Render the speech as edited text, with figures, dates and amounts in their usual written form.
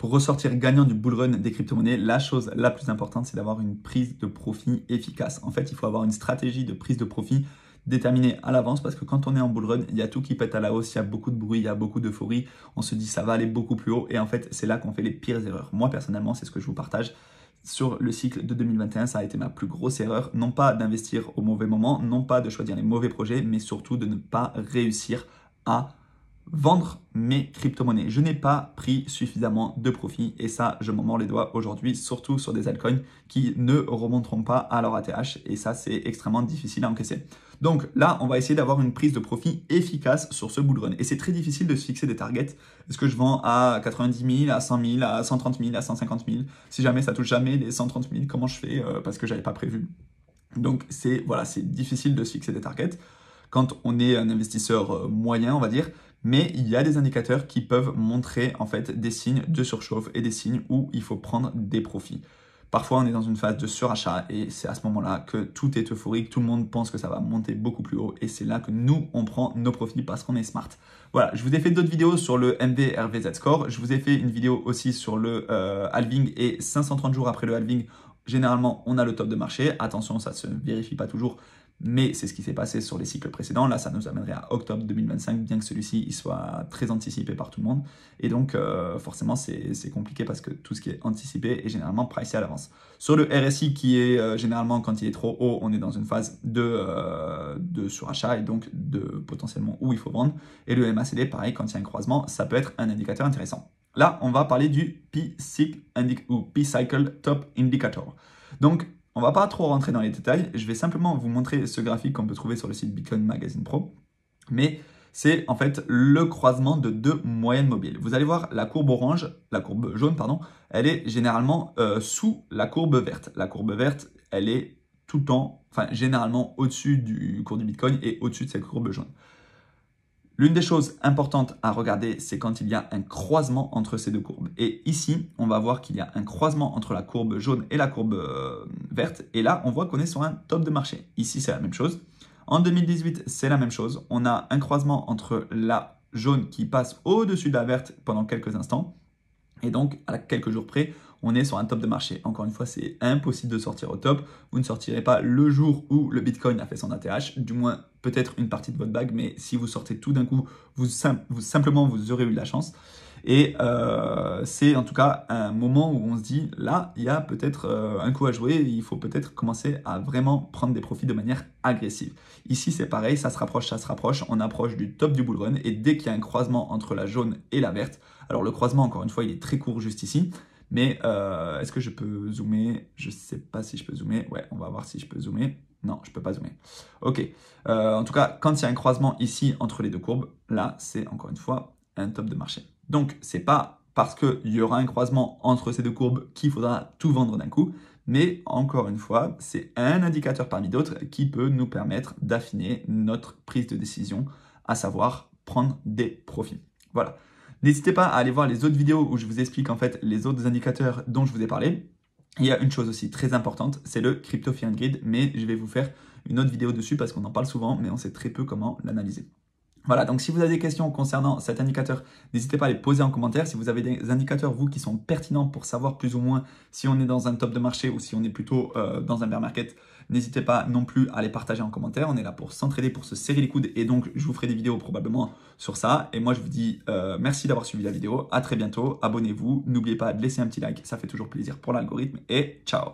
Pour ressortir gagnant du bull run des crypto-monnaies, la chose la plus importante, c'est d'avoir une prise de profit efficace. En fait, il faut avoir une stratégie de prise de profit déterminée à l'avance parce que quand on est en bull run, il y a tout qui pète à la hausse, il y a beaucoup de bruit, il y a beaucoup d'euphorie. On se dit ça va aller beaucoup plus haut et en fait, c'est là qu'on fait les pires erreurs. Moi, personnellement, c'est ce que je vous partage. Sur le cycle de 2021, ça a été ma plus grosse erreur. Non pas d'investir au mauvais moment, non pas de choisir les mauvais projets, mais surtout de ne pas réussir à vendre mes crypto-monnaies. Je n'ai pas pris suffisamment de profit et ça, je m'en mords les doigts aujourd'hui, surtout sur des altcoins qui ne remonteront pas à leur ATH et ça, c'est extrêmement difficile à encaisser. Donc là, on va essayer d'avoir une prise de profit efficace sur ce bull run et c'est très difficile de se fixer des targets. Est-ce que je vends à 90 000, à 100 000, à 130 000, à 150 000? Si jamais ça touche jamais les 130 000, comment je fais parce que j'avais pas prévu? Donc c'est difficile de se fixer des targets quand on est un investisseur moyen, on va dire, mais il y a des indicateurs qui peuvent montrer en fait des signes de surchauffe et des signes où il faut prendre des profits. Parfois, on est dans une phase de surachat et c'est à ce moment-là que tout est euphorique, tout le monde pense que ça va monter beaucoup plus haut et c'est là que nous, on prend nos profits parce qu'on est smart. Voilà, je vous ai fait d'autres vidéos sur le MV/RVZ Score, je vous ai fait une vidéo aussi sur le halving et 530 jours après le halving, généralement, on a le top de marché. Attention, ça ne se vérifie pas toujours, mais c'est ce qui s'est passé sur les cycles précédents. Là, ça nous amènerait à octobre 2025, bien que celui-ci soit très anticipé par tout le monde. Et donc, forcément, c'est compliqué parce que tout ce qui est anticipé est généralement pricé à l'avance. Sur le RSI, qui est généralement, quand il est trop haut, on est dans une phase de surachat et donc de potentiellement où il faut vendre. Et le MACD, pareil, quand il y a un croisement, ça peut être un indicateur intéressant. Là, on va parler du P-Cycle Top Indicator. Donc, on ne va pas trop rentrer dans les détails. Je vais simplement vous montrer ce graphique qu'on peut trouver sur le site Bitcoin Magazine Pro. Mais c'est en fait le croisement de deux moyennes mobiles. Vous allez voir la courbe orange, la courbe jaune, pardon, elle est généralement sous la courbe verte. La courbe verte, elle est tout le temps, enfin généralement au-dessus du cours du Bitcoin et au-dessus de cette courbe jaune. L'une des choses importantes à regarder, c'est quand il y a un croisement entre ces deux courbes. Et ici, on va voir qu'il y a un croisement entre la courbe jaune et la courbe verte. Et là, on voit qu'on est sur un top de marché. Ici, c'est la même chose. En 2018, c'est la même chose. On a un croisement entre la jaune qui passe au-dessus de la verte pendant quelques instants. Et donc, à quelques jours près, on est sur un top de marché. Encore une fois, c'est impossible de sortir au top. Vous ne sortirez pas le jour où le Bitcoin a fait son ATH, du moins peut-être une partie de votre bague, mais si vous sortez tout d'un coup, simplement vous aurez eu de la chance. Et c'est en tout cas un moment où on se dit, là, il y a peut-être un coup à jouer, il faut peut-être commencer à vraiment prendre des profits de manière agressive. Ici, c'est pareil, ça se rapproche, on approche du top du bull run, et dès qu'il y a un croisement entre la jaune et la verte, alors le croisement, encore une fois, il est très court juste ici, mais est-ce que je peux zoomer? Je ne sais pas si je peux zoomer. Ouais, on va voir si je peux zoomer. Non, je ne peux pas zoomer. Ok. En tout cas, quand il y a un croisement ici entre les deux courbes, là, c'est encore une fois un top de marché. Donc, ce n'est pas parce qu'il y aura un croisement entre ces deux courbes qu'il faudra tout vendre d'un coup. Mais encore une fois, c'est un indicateur parmi d'autres qui peut nous permettre d'affiner notre prise de décision, à savoir prendre des profits. Voilà. N'hésitez pas à aller voir les autres vidéos où je vous explique en fait les autres indicateurs dont je vous ai parlé. Il y a une chose aussi très importante, c'est le Crypto Fear and Greed, mais je vais vous faire une autre vidéo dessus parce qu'on en parle souvent, mais on sait très peu comment l'analyser. Voilà, donc si vous avez des questions concernant cet indicateur, n'hésitez pas à les poser en commentaire. Si vous avez des indicateurs, vous, qui sont pertinents pour savoir plus ou moins si on est dans un top de marché ou si on est plutôt dans un bear market, n'hésitez pas non plus à les partager en commentaire. On est là pour s'entraider, pour se serrer les coudes et donc je vous ferai des vidéos probablement sur ça. Et moi, je vous dis merci d'avoir suivi la vidéo. À très bientôt. Abonnez-vous. N'oubliez pas de laisser un petit like. Ça fait toujours plaisir pour l'algorithme et ciao.